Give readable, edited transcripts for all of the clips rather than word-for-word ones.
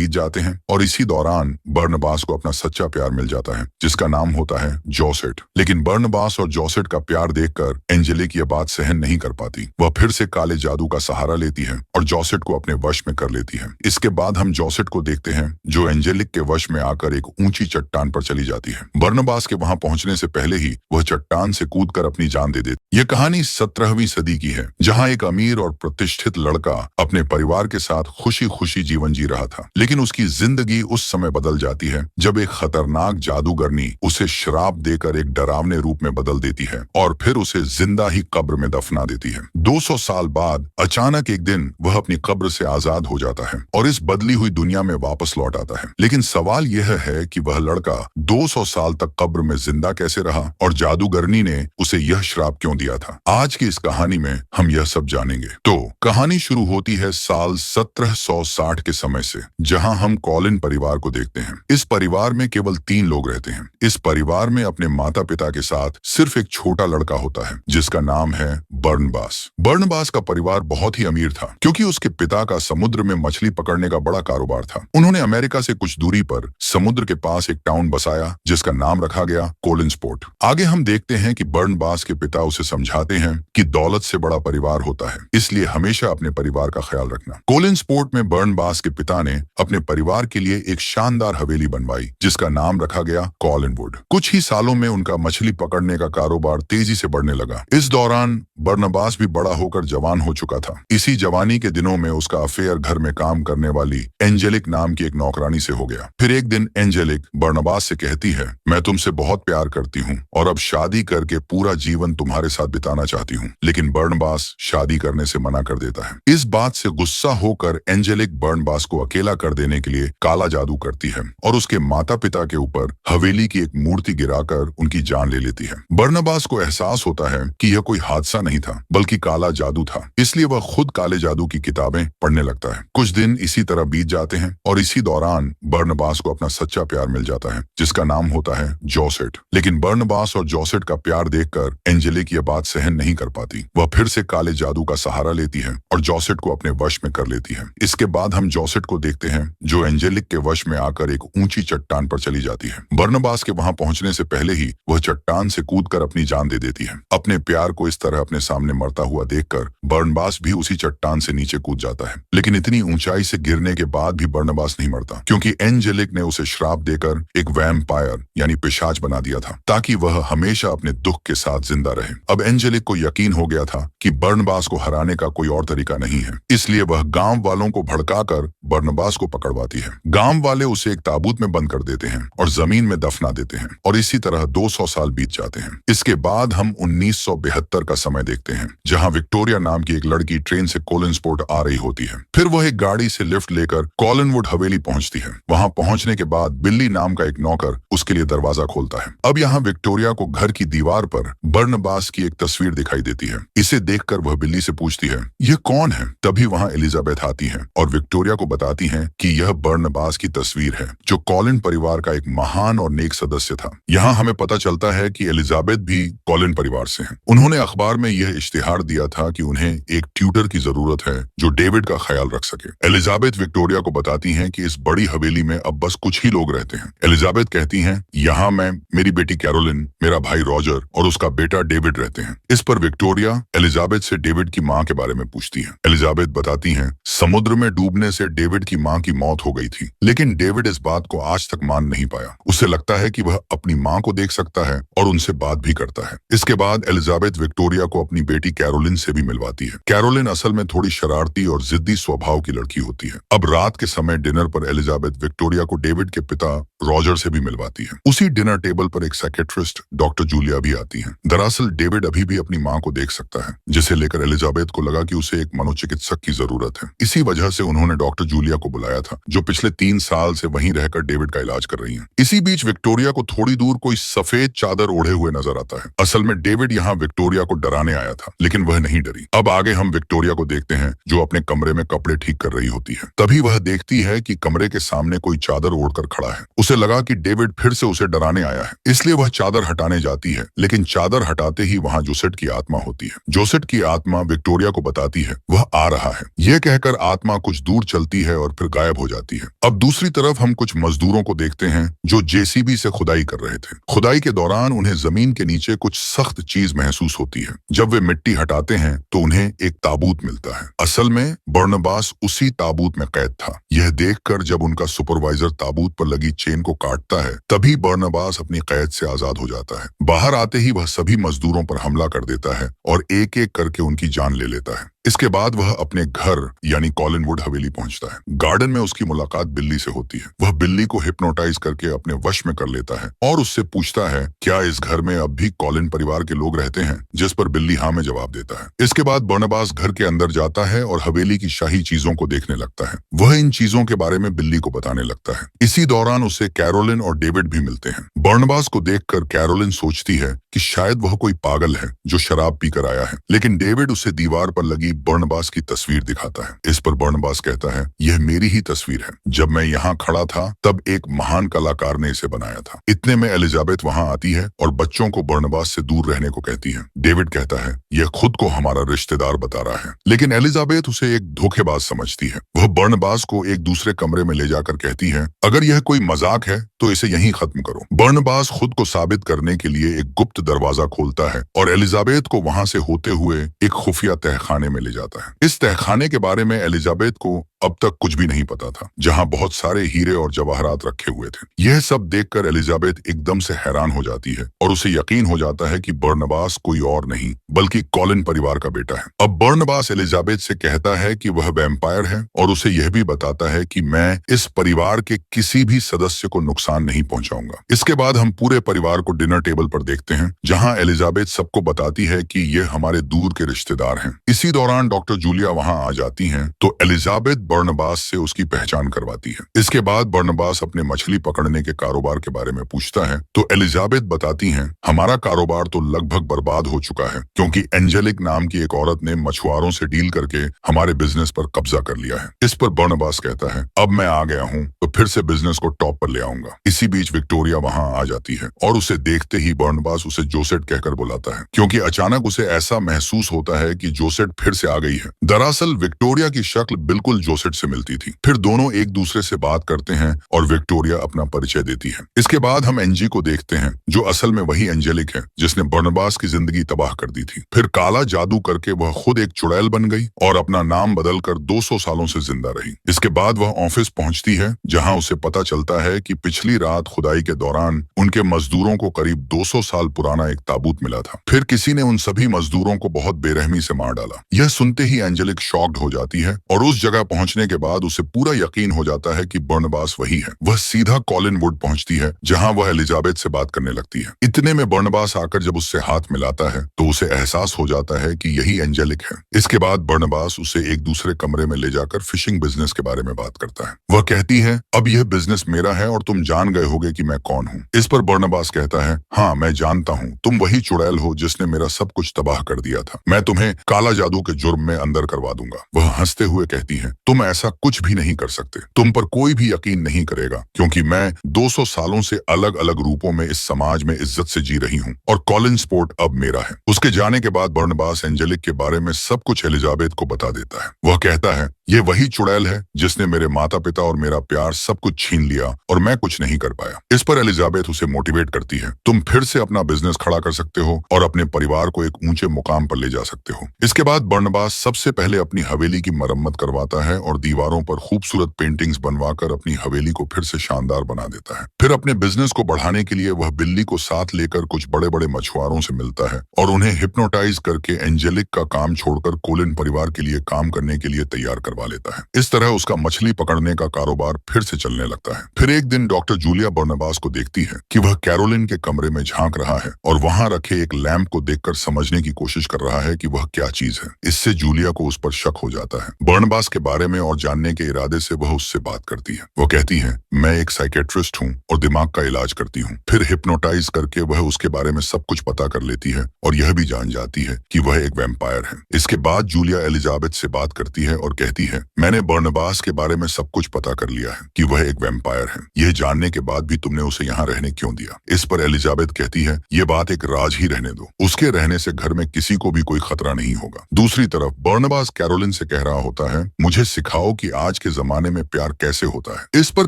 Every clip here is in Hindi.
बीत जाते हैं और इसी दौरान बर्नबास को अपना सच्चा प्यार मिल जाता है, जिसका नाम होता है जोसेट। लेकिन बर्नबास और जोसेट का प्यार देखकर एंजेलिक यह बात सहन नहीं कर पाती। वह फिर से काले जादू का सहारा लेती है और जोसेट को अपने वश में कर लेती है। इसके बाद हम जोसेट को देखते हैं जो एंजेलिक के वश में आकर एक ऊंची चट्टान पर चली जाती है। बर्नबास के वहां पहुंचने से पहले ही वह चट्टान से कूदकर अपनी जान दे देती। यह कहानी 17वीं सदी की है, जहां एक अमीर और प्रतिष्ठित लड़का अपने परिवार के साथ खुशी खुशी जीवन जी रहा था। लेकिन उसकी जिंदगी उस समय बदल जाती है जब एक खतरनाक जादूगरनी उसे श्राप देकर एक डरावने रूप में बदल देती है और फिर उसे जिंदा ही कब्र में दफना देती है। 200 साल बाद अचानक एक दिन वह अपनी कब्र से आजाद हो जाता है और इस बदली हुई दुनिया में वापस लौट आता है। लेकिन सवाल यह है कि वह लड़का 200 साल तक कब्र में जिंदा कैसे रहा और जादूगरनी ने उसे यह श्राप क्यों दिया था। आज की इस कहानी में हम यह सब जानेंगे। तो कहानी शुरू होती है साल 1760 के समय से, जहां हम कॉलिन परिवार को देखते हैं। इस परिवार में केवल 3 लोग रहते हैं। इस परिवार में अपने माता पिता के साथ सिर्फ एक छोटा लड़का होता है जिसका नाम है बर्नबास। बर्नबास का परिवार बहुत ही अमीर था क्योंकि उसके पिता का समुद्र में मछली पकड़ने का बड़ा कारोबार था। उन्होंने अमेरिका से कुछ दूरी पर समुद्र के पास एक टाउन बसाया जिसका नाम रखा गया कोलिन्सपोर्ट। आगे हम देखते हैं कि बर्नबास के पिता उसे समझाते हैं कि दौलत से बड़ा परिवार होता है, इसलिए हमेशा अपने परिवार का ख्याल रखना। कोलिन्सपोर्ट में बर्नबास के पिता ने अपने परिवार के लिए एक शानदार हवेली बनवाई जिसका नाम रखा गया कॉलिनवुड। कुछ ही सालों में उनका मछली पकड़ने का कारोबार तेजी से बढ़ने लगा। इस दौरान बर्नबास भी बड़ा होकर जवान हो चुका था। इसी जवानी के दिनों में उसका अफेयर घर में काम करने वाली एंजेलिक नाम की एक नौकरानी से हो गया। फिर एक दिन एंजेलिक बर्नबास से कहती है, मैं तुमसे बहुत प्यार करती हूँ और अब शादी करके पूरा जीवन तुम्हारे साथ बिताना चाहती हूँ। लेकिन बर्नबास शादी करने से मना कर देता है। इस बात से गुस्सा होकर एंजेलिक बर्नबास को अकेला कर देने के लिए काला जादू करती है और उसके माता पिता के ऊपर हवेली की एक मूर्ति गिराकर उनकी जान ले लेती है। बर्नबास को एहसास होता है कि यह कोई हादसा नहीं था बल्कि काला जादू था, इसलिए वह खुद काले जादू की किताबें पढ़ने लगता है। कुछ दिन इसी तरह बीत जाते हैं और इसी दौरान बर्नबास को अपना सच्चा प्यार मिल जाता है जिसका नाम होता है जोसेट। लेकिन बर्नबास और जोसेट का प्यार देखकर एंजेलिक यह बात सहन नहीं कर पाती। वह फिर से काले जादू का सहारा लेती है और जोसेट को अपने वश में कर लेती है। इसके बाद हम जोसेट को देखते हैं जो एंजेलिक के वश में आकर एक ऊंची चट्टान पर चली जाती है। बर्नबास के वहां पहुंचने से पहले ही वह चट्टान से कूदकर अपनी जान दे देती है। अपने प्यार को इस तरह अपने सामने मरता हुआ देखकर बर्नबास भी उसी चट्टान से नीचे कूद जाता है। लेकिन इतनी ऊंचाई से गिरने के बाद भी बर्नबास नहीं मरता क्योंकि एंजेलिक ने उसे श्राप देकर एक वैम्पायर यानी पिशाच बना दिया था ताकि वह हमेशा अपने दुख के साथ जिंदा रहे। अब एंजेलिक को यकीन हो गया था कि बर्नबास को हराने का कोई और तरीका नहीं है, इसलिए वह गांव वालों को भड़काकर बर्नबास को पकड़वाती है। गांव वाले उसे एक ताबूत में बंद कर देते हैं और जमीन में दफना देते हैं और इसी तरह 200 साल बीत जाते हैं। इसके बाद हम 1972 का समय देखते हैं जहां विक्टोरिया नाम की एक लड़की ट्रेन से कोलिन्सपोर्ट आ रही होती है। फिर वह एक गाड़ी से लिफ्ट लेकर कॉलिनवुड हवेली पहुंचती है। वहां पहुंचने के बाद बिल्ली नाम का एक नौकर उसके लिए दरवाजा खोलता है। अब यहाँ विक्टोरिया को घर की दीवार पर बर्नबास की एक तस्वीर दिखाई देती है। इसे देखकर वह बिल्ली से पूछती है, यह कौन है? तभी वहां एलिजाबेथ आती है और विक्टोरिया को बताती हैं कि यह बर्नबास की तस्वीर है जो कॉलिन परिवार का एक महान और नेक सदस्य था। यहाँ हमें पता चलता है कि एलिजाबेथ भी कॉलिन परिवार से हैं। उन्होंने अखबार में यह इश्तिहार दिया था कि उन्हें एक ट्यूटर की जरूरत है जो डेविड का ख्याल रख सके। एलिजाबेथ विक्टोरिया को बताती हैं कि इस बड़ी हवेली में अब बस कुछ ही लोग रहते हैं। एलिजाबेथ कहती हैं, यहाँ मैं, मेरी बेटी कैरोलिन, मेरा भाई रॉजर और उसका बेटा डेविड रहते हैं। इस पर विक्टोरिया एलिजाबेथ से डेविड की माँ के बारे में पूछती है। एलिजाबेथ बताती हैं, समुद्र में डूबने से डेविड की माँ की मौत हो गई थी, लेकिन डेविड इस बात को आज तक मान नहीं पाया। उसे लगता है कि वह अपनी माँ को देख सकता है और उनसे बात भी करता है। इसके बाद एलिजाबेथ विक्टोरिया को अपनी बेटी कैरोलिन से भी मिलवाती है। कैरोलिन असल में थोड़ी शरारती और जिद्दी स्वभाव की लड़की होती है। अब रात के समय डिनर पर एलिजाबेथ विक्टोरिया को डेविड के पिता रॉजर से भी मिलवाती है। उसी डिनर टेबल पर एक साइकियाट्रिस्ट डॉक्टर जूलिया भी आती है। दरअसल डेविड अभी भी अपनी माँ को देख सकता है, जिसे लेकर एलिजाबेथ को लगा कि उसे एक मनोचिकित्सक की जरूरत है। इसी वजह से उन्होंने डॉक्टर जूलिया को बुलाया था, जो पिछले 3 साल से वहीं रहकर डेविड का इलाज कर रही हैं। इसी बीच विक्टोरिया को थोड़ी दूर कोई सफेद चादर ओढ़े हुए नजर आता है। असल में डेविड यहाँ विक्टोरिया को डराने आया था, लेकिन वह नहीं डरी। अब आगे हम विक्टोरिया को देखते हैं, जो अपने कमरे में कपड़े ठीक कर रही होती है। तभी वह देखती है कि कमरे के सामने कोई चादर ओढ़कर खड़ा है। उसे लगा कि डेविड फिर से उसे डराने आया है, इसलिए वह चादर हटाने जाती है, लेकिन चादर हटाते ही वहां जोसेट की आत्मा होती है। जोसेट की आत्मा विक्टोरिया को बताती है वह आ रहा है। यह कहकर आत्मा कुछ दूर चलती है और फिर गायब हो जाती है। अब दूसरी तरफ हम कुछ मजदूरों को देखते हैं जो जेसीबी से खुदाई कर रहे थे। खुदाई के दौरान उन्हें जमीन के नीचे कुछ सख्त चीज महसूस होती है। जब वे मिट्टी हटाते हैं तो उन्हें एक ताबूत मिलता है। असल में बर्नबास उसी ताबूत में कैद था। यह देखकर जब उनका सुपरवाइजर ताबूत पर लगी चेन को काटता है, तभी बर्नबास अपनी कैद से आजाद हो जाता है। बाहर आते ही वह सभी मजदूरों पर हमला कर देता है और एक एक करके उनकी जान ले लेता है। इसके बाद वह अपने घर यानी कॉलिनवुड हवेली पहुंचता है। गार्डन में उसकी मुलाकात बिल्ली से होती है। वह बिल्ली को हिप्नोटाइज करके अपने वश में कर लेता है और उससे पूछता है क्या इस घर में अब भी कॉलिन परिवार के लोग रहते हैं, जिस पर बिल्ली हाँ में जवाब देता है। इसके बाद बर्नबास घर के अंदर जाता है और हवेली की शाही चीजों को देखने लगता है। वह इन चीजों के बारे में बिल्ली को बताने लगता है। इसी दौरान उसे कैरोलिन और डेविड भी मिलते हैं। बर्नबास को देखकर कैरोलिन सोचती है कि शायद वह कोई पागल है जो शराब पीकर आया है, लेकिन डेविड उसे दीवार पर लगी बर्नबास की तस्वीर दिखाता है। इस पर बर्नबास कहता है यह मेरी ही तस्वीर है। जब मैं यहाँ खड़ा था तब एक महान कलाकार ने इसे बनाया था। इतने में एलिजाबेथ वहाँ आती है और बच्चों को बर्नबास से दूर रहने को कहती है। डेविड कहता है यह खुद को हमारा रिश्तेदार बता रहा है, लेकिन एलिजाबेथ उसे एक धोखेबाज समझती है। वह बर्नबास को एक दूसरे कमरे में ले जाकर कहती है अगर यह कोई मजाक है तो इसे यहीं खत्म करो। बर्नबास खुद को साबित करने के लिए एक गुप्त दरवाजा खोलता है और एलिजाबेथ को वहां से होते हुए एक खुफिया तहखाने में ले जाता है। इस तहखाने के बारे में एलिजाबेथ को अब तक कुछ भी नहीं पता था, जहां बहुत सारे हीरे और जवाहरात रखे हुए थे। यह सब देखकर एलिजाबेथ एकदम से हैरान हो जाती है और उसे यकीन हो जाता है कि बर्नबास कोई और नहीं बल्कि कॉलिन परिवार का बेटा है। अब बर्नबास एलिजाबेथ से कहता है कि वह वैम्पायर है और उसे यह भी बताता है कि मैं इस परिवार के किसी भी सदस्य को नुकसान नहीं पहुंचाऊंगा। इसके बाद हम पूरे परिवार को डिनर टेबल पर देखते हैं, जहां एलिजाबेथ सबको बताती है कि ये हमारे दूर के रिश्तेदार हैं। इसी दौरान डॉक्टर जूलिया वहां आ जाती हैं, तो एलिजाबेथ बर्नबास से उसकी पहचान करवाती है। इसके बाद बर्नबास अपने मछली पकड़ने के कारोबार के बारे में पूछता है, तो एलिजाबेथ बताती हैं हमारा कारोबार तो लगभग बर्बाद हो चुका है, क्योंकि एंजेलिक नाम की एक औरत ने मछुआरों से डील करके हमारे बिजनेस पर कब्जा कर लिया है। इस पर बर्नबास कहता है अब मैं आ गया हूँ तो फिर से बिजनेस को टॉप पर ले आऊंगा। इसी बीच विक्टोरिया वहां आ जाती है और उसे देखते ही बर्नबास उसे जोसेट कहकर बुलाता है, क्योंकि अचानक उसे ऐसा महसूस होता है कि जोसेट फिर से आ गई है। दरअसल विक्टोरिया की शक्ल बिल्कुल जोसेट से मिलती थी। फिर दोनों एक दूसरे से बात करते हैं और विक्टोरिया अपना परिचय देती है। इसके बाद हम एंजी को देखते हैं, जो असल में वही एंजेलिक है जिसने बर्नबास की जिंदगी तबाह कर दी थी। फिर काला जादू करके वह खुद एक चुड़ैल बन गई और अपना नाम बदलकर 200 सालों से जिंदा रही। इसके बाद वह ऑफिस पहुंचती है, जहां उसे पता चलता है कि पिछली रात खुदाई के दौरान उनके मजदूरों को करीब 200 साल पुराना एक ताबूत मिला था। फिर किसी ने उन सभी मजदूरों को बहुत बेरहमी से मार डाला। यह सुनते ही एंजेलिक शॉक्ड हो जाती है और उस जगह पहुंचने के बाद उसे पूरा यकीन हो जाता है कि बर्नबास वही है। वह सीधा कॉलिनवुड पहुंचती है, जहां वह एलिजाबेथ से बात करने लगती है। इतने में बर्नबास आकर जब उससे हाथ मिलाता है तो उसे एहसास हो जाता है कि यही एंजेलिक है। इसके बाद बर्नबास उसे एक दूसरे कमरे में ले जाकर फिशिंग बिजनेस के बारे में बात करता है। वह कहती है अब यह बिजनेस मेरा है और तुम जान गए होगे कि मैं कौन हूँ। इस पर बर्नबास कहता है हाँ मैं जानता हूँ, तुम वही चुड़ैल हो जिसने मेरा सब कुछ तबाह कर दिया था। मैं तुम्हें काला जादू के जुर्म में अंदर करवा दूंगा। वह हंसते हुए कहती है तुम ऐसा कुछ भी नहीं कर सकते, तुम पर कोई भी यकीन नहीं करेगा, क्योंकि मैं 200 सालों से अलग अलग रूपों में इस समाज में इज्जत से जी रही हूँ और कॉलिन स्पोर्ट अब मेरा है। उसके जाने के बाद बर्नबास एंजेलिक के बारे में सब कुछ एलिजाबेथ को बता देता है। वह कहता है ये वही चुड़ैल है जिसने मेरे माता पिता और मेरा प्यार सब कुछ छीन लिया और मैं कुछ नहीं कर पाया। इस पर एलिजाबेथ उसे मोटिवेट करती है, तुम फिर से अपना बिजनेस खड़ा कर सकते हो और अपने परिवार को एक ऊंचे मुकाम पर ले जा सकते हो। इसके बाद बर्नबास सबसे पहले अपनी हवेली की मरम्मत करवाता है और दीवारों पर खूबसूरत पेंटिंग्स बनवाकर अपनी हवेली को फिर से शानदार बना देता है। फिर अपने बिजनेस को बढ़ाने के लिए वह बिल्ली को साथ लेकर कुछ बड़े बड़े मछुआरों से मिलता है और उन्हें हिप्नोटाइज करके एंजेलिक का काम छोड़कर कोलिन परिवार के लिए काम करने के लिए तैयार करवा लेता है। इस तरह उसका मछली पकड़ने का कारोबार फिर से चलने लगता है। फिर एक दिन डॉक्टर जूलिया बर्नबास को देखती है कि वह कैरोलिन के कमरे में झांक रहा है और वहां रखे एक लैंप को देखकर समझने की कोशिश कर रहा है कि वह क्या चीज है। इससे जूलिया को उस पर शक हो जाता है। बर्नबास के बारे में और जानने के इरादे से वह उससे बात करती है। वह कहती है, मैं एक साइकेट्रिस्ट हूँ और दिमाग का इलाज करती हूँ। फिर हिप्नोटाइज करके वह उसके बारे में सब कुछ पता कर लेती है और यह भी जान जाती है कि वह एक वैम्पायर है। इसके बाद जूलिया एलिजाबेथ से बात करती है और कहती है, मैंने बर्नबास के बारे में सब कुछ पता कर लिया है कि वह एक वैम्पायर है। यह जानने के बाद भी तुमने उसे यहाँ रहने क्यों दिया? इस पर एलिजाबेथ कहती है, ये बात एक राज ही रहने दो। उसके रहने से घर में किसी को भी कोई खतरा नहीं होगा। दूसरी तरफ बर्नबास कैरोलिन से कह रहा होता है, मुझे सिखाओ कि आज के जमाने में प्यार कैसे होता है। इस पर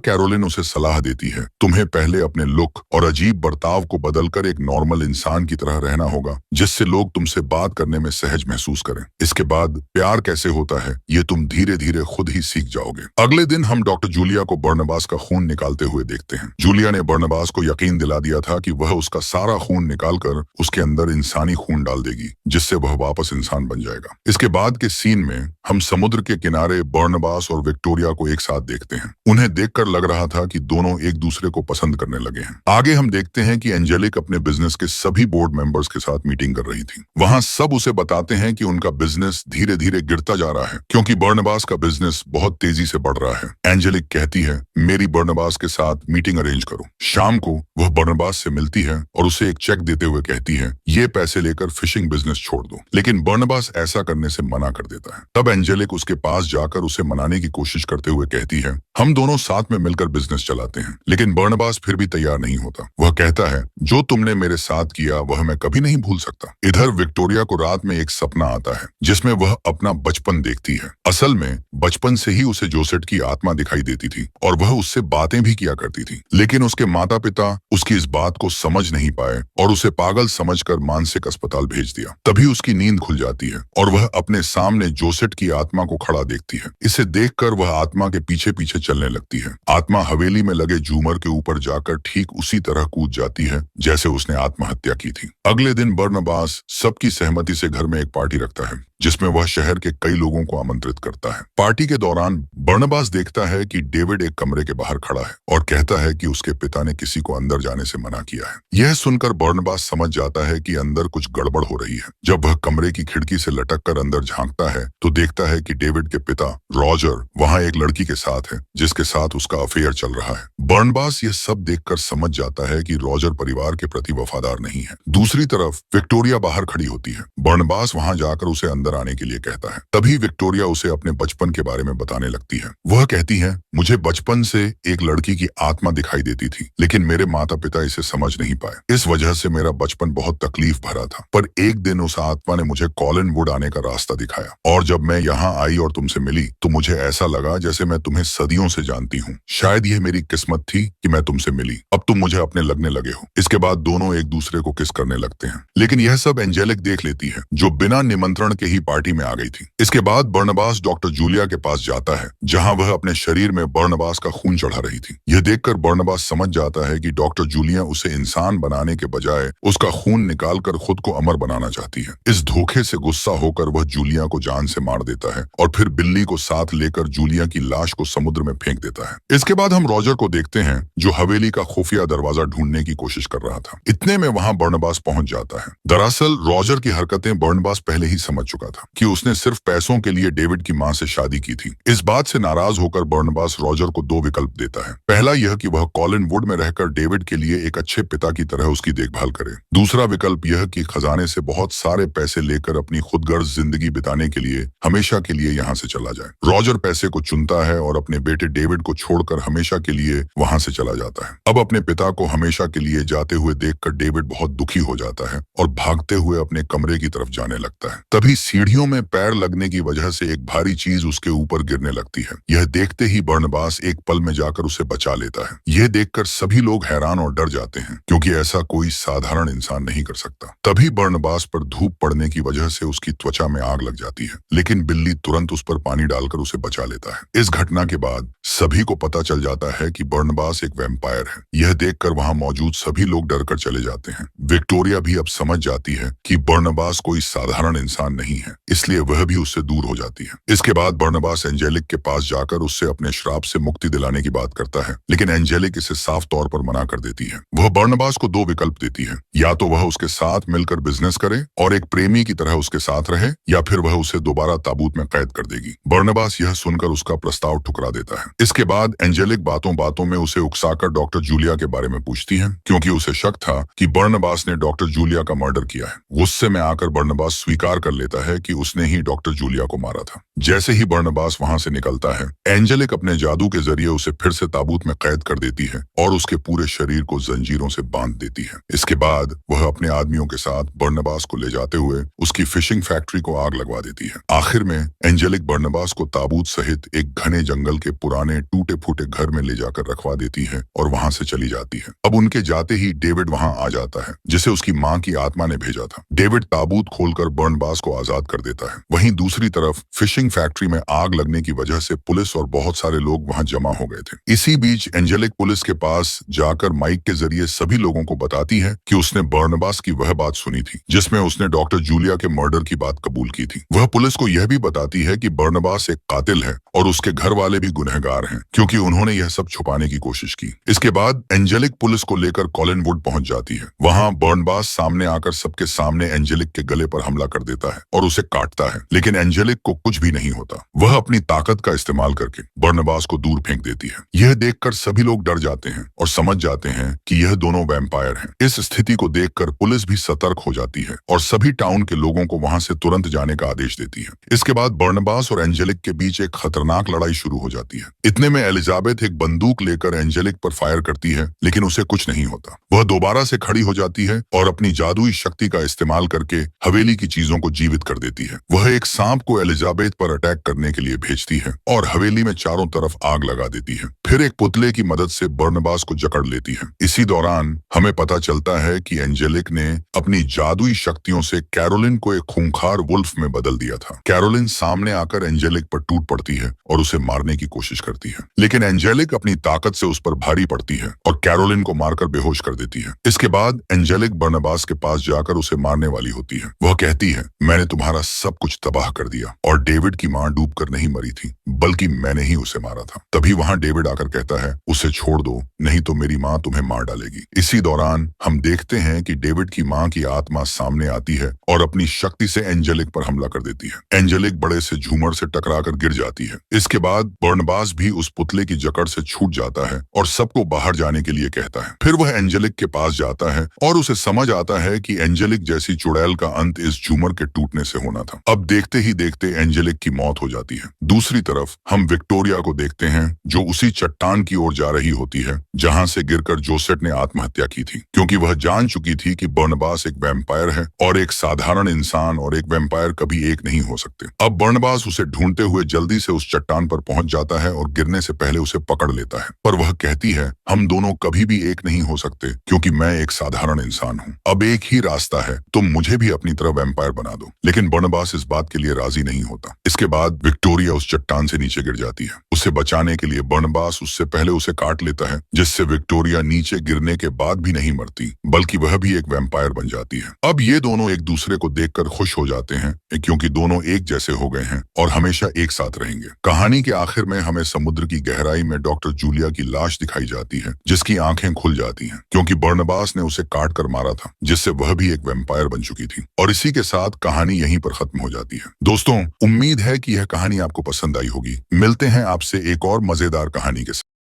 कैरोलिन उसे सलाह देती है, तुम्हें पहले अपने लुक और अजीब बर्ताव को बदलकर एक नॉर्मल इंसान की तरह रहना होगा, जिससे लोग तुमसे बात करने में सहज महसूस करें। इसके बाद प्यार कैसे होता है ये तुम धीरे धीरे खुद ही सीख जाओगे। अगले दिन हम डॉक्टर जूलिया को बर्नबास का खून निकालते हुए देखते हैं। जूलिया ने बर्नबास को यकीन दिला दिया था कि वह उसका सारा खून निकालकर उसके अंदर इंसानी खून डाल देगी, जिससे वह वापस इंसान बन जाएगा। इसके बाद के सीन में हम समुद्र के किनारे बर्नबास और विक्टोरिया को एक साथ देखते हैं। उन्हें देखकर लग रहा था कि दोनों एक दूसरे को पसंद करने लगे हैं। आगे हम देखते हैं कि एंजेलिक अपने बिजनेस के सभी बोर्ड मेंबर्स के साथ मीटिंग कर रही थी। वहां सब उसे बताते हैं कि उनका बिजनेस धीरे धीरे गिरता जा रहा है, क्योंकि बर्नबास का बिजनेस बहुत तेजी से बढ़ रहा है। एंजेलिक कहती है, मेरी बर्नबास के साथ मीटिंग अरेंज करो। शाम को वह बर्नबास से मिलती है और उसे एक चेक देते हुए कहती है, ये पैसे लेकर फिशिंग बिजनेस छोड़ दो। लेकिन बर्नबास ऐसा करने से मना कर देता है। तब एंजेलिक उसके पास जाकर उसे मनाने की कोशिश करते हुए कहती है, हम दोनों साथ में मिलकर बिजनेस चलाते हैं। लेकिन बर्नबास फिर भी तैयार नहीं होता। वह कहता है, जो तुमने मेरे साथ किया वह मैं कभी नहीं भूल सकता। इधर विक्टोरिया को रात में एक सपना आता है जिसमें वह अपना बचपन देखती है। असल में बचपन से ही उसे जोसेट की आत्मा दिखाई देती थी और वह उससे बातें भी किया करती थी। लेकिन उसके माता पिता उसकी इस बात को समझ नहीं पाए और उसे पागल समझकर मानसिक अस्पताल भेज दिया। तभी उसकी नींद खुल जाती है और वह अपने सामने जोसेट की आत्मा को खड़ा देखती है। इसे देखकर वह आत्मा के पीछे पीछे चलने लगती है। आत्मा हवेली में लगे झूमर के ऊपर जाकर ठीक उसी तरह कूद जाती है जैसे उसने आत्महत्या की थी। अगले दिन बर्नबास सबकी सहमति से घर में एक पार्टी रखता है, जिसमें वह शहर के कई लोगों को आमंत्रित करता है। पार्टी के दौरान बर्नबास देखता है कि डेविड एक कमरे के बाहर खड़ा है और कहता है कि उसके पिता ने किसी को अंदर जाने से मना किया है। यह सुनकर बर्नबास समझ जाता है कि अंदर कुछ गड़बड़ हो रही है। जब वह कमरे की खिड़की से लटक कर अंदर झांकता है तो देखता है कि डेविड के पिता रॉजर वहां एक लड़की के साथ है, जिसके साथ उसका अफेयर चल रहा है। बर्नबास यह सब देखकर समझ जाता है कि रॉजर परिवार के प्रति वफादार नहीं है। दूसरी तरफ विक्टोरिया बाहर खड़ी होती है। बर्नबास वहां जाकर उसे अंदर आने के लिए कहता है। तभी विक्टोरिया उसे अपने बचपन के बारे में बताने लगती है। वह कहती है, मुझे बचपन से एक लड़की की आत्मा दिखाई देती थी, लेकिन मेरे माता पिता इसे समझ नहीं पाए। इस वजह से मेरा बचपन बहुत तकलीफ भरा था। पर एक दिन उस आत्मा ने मुझे कॉलिन वुड आने का रास्ता दिखाया और जब मैं यहाँ आई और तुमसे मिली तो मुझे ऐसा लगा जैसे मैं तुम्हें सदियों से जानती हूँ। शायद यह मेरी किस्मत थी कि मैं तुमसे मिली। अब तुम मुझे अपने लगने लगे हो। इसके बाद दोनों एक दूसरे को किस करने लगते हैं। लेकिन यह सब एंजेलिक देख लेती है, जो बिना निमंत्रण के ही पार्टी में आ गई थी। इसके बाद बर्नबास डॉक्टर जूलिया के पास जाता है, जहां वह अपने शरीर में बर्नबास का खून चढ़ा रही थी। यह देखकर बर्नबास समझ जाता है कि डॉक्टर जूलिया उसे इंसान बनाने के बजाय उसका खून निकालकर खुद को अमर बनाना चाहती है। इस धोखे से गुस्सा होकर वह जूलिया को जान से मार देता है और फिर बिल्ली को साथ लेकर जूलिया की लाश को समुद्र में फेंक देता है। इसके बाद हम रॉजर को देखते हैं, जो हवेली का खुफिया दरवाजा ढूंढने की कोशिश कर रहा था। इतने में वहां बर्नबास पहुंच जाता है। दरअसल रॉजर की हरकतें बर्नबास पहले ही समझ चुका था कि उसने सिर्फ पैसों के लिए डेविड की मां से शादी की थी। इस बात से नाराज होकर बर्नबास रॉजर को दो विकल्प देता है। पहला यह कि वह कॉलिन वुड में रहकर डेविड के लिए एक अच्छे पिता की तरह उसकी देखभाल करे। दूसरा विकल्प यह कि खजाने से बहुत सारे पैसे लेकर अपनी खुदगर्ज जिंदगी बिताने के लिए हमेशा के लिए यहाँ से चला जाए। रॉजर पैसे को चुनता है और अपने बेटे डेविड को छोड़कर हमेशा के लिए वहां से चला जाता है। अब अपने पिता को हमेशा के लिए जाते हुए देखकर डेविड बहुत दुखी हो जाता है और भागते हुए अपने कमरे की तरफ जाने लगता है। तभी सीढ़ियों में पैर लगने की वजह से एक भारी चीज उसके ऊपर गिरने लगती है। यह देखते ही बर्नबास एक पल में जाकर उसे बचा लेता है। यह देखकर सभी लोग हैरान और डर जाते हैं, क्योंकि ऐसा कोई साधारण इंसान नहीं कर सकता। तभी बर्नबास पर धूप पड़ने की वजह से उसकी त्वचा में आग लग जाती है, लेकिन बिल्ली तुरंत उस पर पानी डालकर उसे बचा लेता है। इस घटना के बाद सभी को पता चल जाता है कि बर्नबास एक वैम्पायर है। यह देखकर वहां मौजूद सभी लोग डरकर चले जाते हैं। विक्टोरिया भी अब समझ जाती है कि बर्नबास कोई साधारण इंसान नहीं है, इसलिए वह भी उससे दूर हो जाती है। इसके बाद बर्नबास एंजेलिक के पास जाकर उससे अपने श्राप से मुक्ति दिलाने की बात करता है, लेकिन एंजेलिक इसे साफ तौर पर मना कर देती है। वह बर्नबास को दो विकल्प देती है, या तो वह उसके साथ मिलकर बिजनेस करे और एक प्रेमी की तरह उसके साथ रहे, या फिर वह उसे दोबारा ताबूत में कैद कर देगी। बर्नबास बर्नबास यह सुनकर उसका प्रस्ताव ठुकरा देता है। इसके बाद एंजेलिक बातों बातों में उसे उकसाकर डॉक्टर जूलिया के बारे में पूछती है, क्योंकि उसे शक था कि बर्नबास ने डॉक्टर जूलिया का मर्डर किया है। गुस्से में आकर बर्नबास स्वीकार कर लेता है कि उसने ही डॉक्टर जूलिया को मारा था। जैसे ही बर्नबास वहां से निकलता है, एंजेलिक अपने जादू के जरिए उसे फिर से ताबूत में कैद कर देती है और उसके पूरे शरीर को जंजीरों से बांध देती है। इसके बाद वह अपने आदमियों के साथ बर्नबास को ले जाते हुए उसकी फिशिंग फैक्ट्री को आग लगवा देती है। आखिर में एंजेलिक बर्नबास को ताबूत सहित एक घने जंगल के पुराने टूटे फूटे घर में ले जाकर रखवा देती है और वहां से चली जाती है। अब उनके जाते ही डेविड वहां आ जाता है, जिसे उसकी मां की आत्मा ने भेजा था। डेविड ताबूत खोलकर बर्नबास को आजाद कर देता है। वहीं दूसरी तरफ फिशिंग फैक्ट्री में आग लगने की वजह से पुलिस और बहुत सारे लोग वहां जमा हो गए थे। इसी बीच एंजेलिक पुलिस के पास जाकर माइक के जरिए सभी लोगों को बताती है कि उसने बर्नबास की वह बात सुनी थी जिसमें उसने डॉक्टर जूलिया के मर्डर की बात कबूल की थी। वह पुलिस को यह भी बताती है कि बर्नबास एक कातिल है और उसके घर वाले भी गुनहगार हैं, क्योंकि उन्होंने यह सब छुपाने की कोशिश की। इसके बाद एंजेलिक पुलिस को लेकर कॉलिनवुड पहुंच जाती है। वहां बर्नबास सामने आकर सबके सामने एंजेलिक के गले पर हमला कर देता है और उसे काटता है, लेकिन एंजेलिक को कुछ भी नहीं होता। वह अपनी ताकत का इस्तेमाल करके बर्नबास को दूर फेंक देती है। यह देखकर सभी लोग डर जाते हैं और समझ जाते हैं कि यह दोनों वैम्पायर हैं। इस स्थिति को देखकर पुलिस भी सतर्क हो जाती है और सभी टाउन के लोगों को वहां से तुरंत जाने का आदेश देती है। इसके बाद बर्नबास और एंजेलिक के बीच एक खतरनाक लड़ाई शुरू हो जाती है। इतने में एलिजाबेथ एक बंदूक लेकर एंजेलिक पर फायर करती है, लेकिन उसे कुछ नहीं होता। वह दोबारा से खड़ी हो जाती है और अपनी जादुई शक्ति का इस्तेमाल करके हवेली की चीजों को जीवित कर देती है। वह एक सांप को एलिजाबेथ पर अटैक करने के लिए भेजती है और हवेली में चारों तरफ आग लगा देती है। फिर एक पुतले की मदद से बर्नबास को जकड़ लेती है। इसी दौरान हमें पता चलता है कि एंजेलिक ने अपनी जादुई शक्तियों से कैरोलिन को एक खूंखार वुल्फ में बदल दिया था। कैरोलिन सामने आकर एंजेलिक पर टूट पड़ती है और उसे मारने की कोशिश करती है, लेकिन एंजेलिक अपनी ताकत से उस पर भारी पड़ती है और कैरोलिन को मारकर बेहोश कर देती है। इसके बाद एंजेलिक बर्नबास के पास जाकर उसे मारने वाली होती है। वह कहती है, मैंने तुम्हारा सब कुछ तबाह कर दिया और डेविड की मां डूबकर नहीं मरी थी, बल्कि मैंने ही उसे मारा था। तभी वहां डेविड आकर कहता है, उसे छोड़ दो, नहीं तो मेरी मां तुम्हें मार डालेगी। इसी दौरान हम देखते हैं कि डेविड की मां की आत्मा सामने आती है और अपनी शक्ति से एंजेलिक पर हमला कर देती है। एंजेलिक बड़े से झूमर से टकराकर गिर जाती है। इसके बाद बर्नबास भी उस पुतले की जकड़ से छूट जाता है और सबको बाहर जाने के लिए कहता है। फिर वह एंजेलिक के पास जाता है और उसे समझ आता है कि एंजेलिक जैसी चुड़ैल का अंत इस झूमर के टूटने से होना था। अब देखते ही देखते एंजेलिक की मौत हो जाती है। दूसरी तरफ हम विक्टोरिया को देखते हैं, जो उसी चट्टान की ओर जा रही होती है जहां से गिरकर जोसेट ने आत्महत्या की थी, क्योंकि वह जान चुकी थी कि बर्नबास एक वैम्पायर है और एक साधारण इंसान और एक वैम्पायर कभी एक नहीं हो सकते। अब बर्नबास उसे ढूंढते हुए जल्दी से उस चट्टान पर पहुंच जाता है और गिरने से पहले उसे पकड़ लेता है, पर वह कहती है, हम दोनों कभी भी एक नहीं हो सकते, क्योंकि मैं एक साधारण इंसान हूँ। अब एक ही रास्ता है, तुम मुझे भी अपनी तरह वैम्पायर बना दो। लेकिन बर्नबास इस बात के लिए राजी नहीं होता। इसके बाद विक्टोरिया उस चट्टान से नीचे गिर जाती है। उसे बचाने के लिए बर्नबास उससे पहले उसे काट लेता है, जिससे विक्टोरिया नीचे गिरने के बाद भी नहीं मरती, बल्कि वह भी एक वैम्पायर बन जाती है। अब ये दोनों एक दूसरे को देखकर खुश हो जाते हैं, क्योंकि दोनों एक जैसे हो गए हैं और हमेशा एक साथ रहेंगे। कहानी के आखिर में हमें समुद्र की गहराई में डॉक्टर जूलिया की लाश दिखाई जाती है, जिसकी आंखें खुल जाती हैं, क्योंकि बर्नबास ने उसे काट कर मारा था, जिससे वह भी एक वैम्पायर बन चुकी थी। और इसी के साथ कहानी यहीं पर खत्म हो जाती है। दोस्तों, उम्मीद है कि यह कहानी आपको पसंद आई होगी। मिलते हैं आपसे एक और मजेदार कहानी के साथ।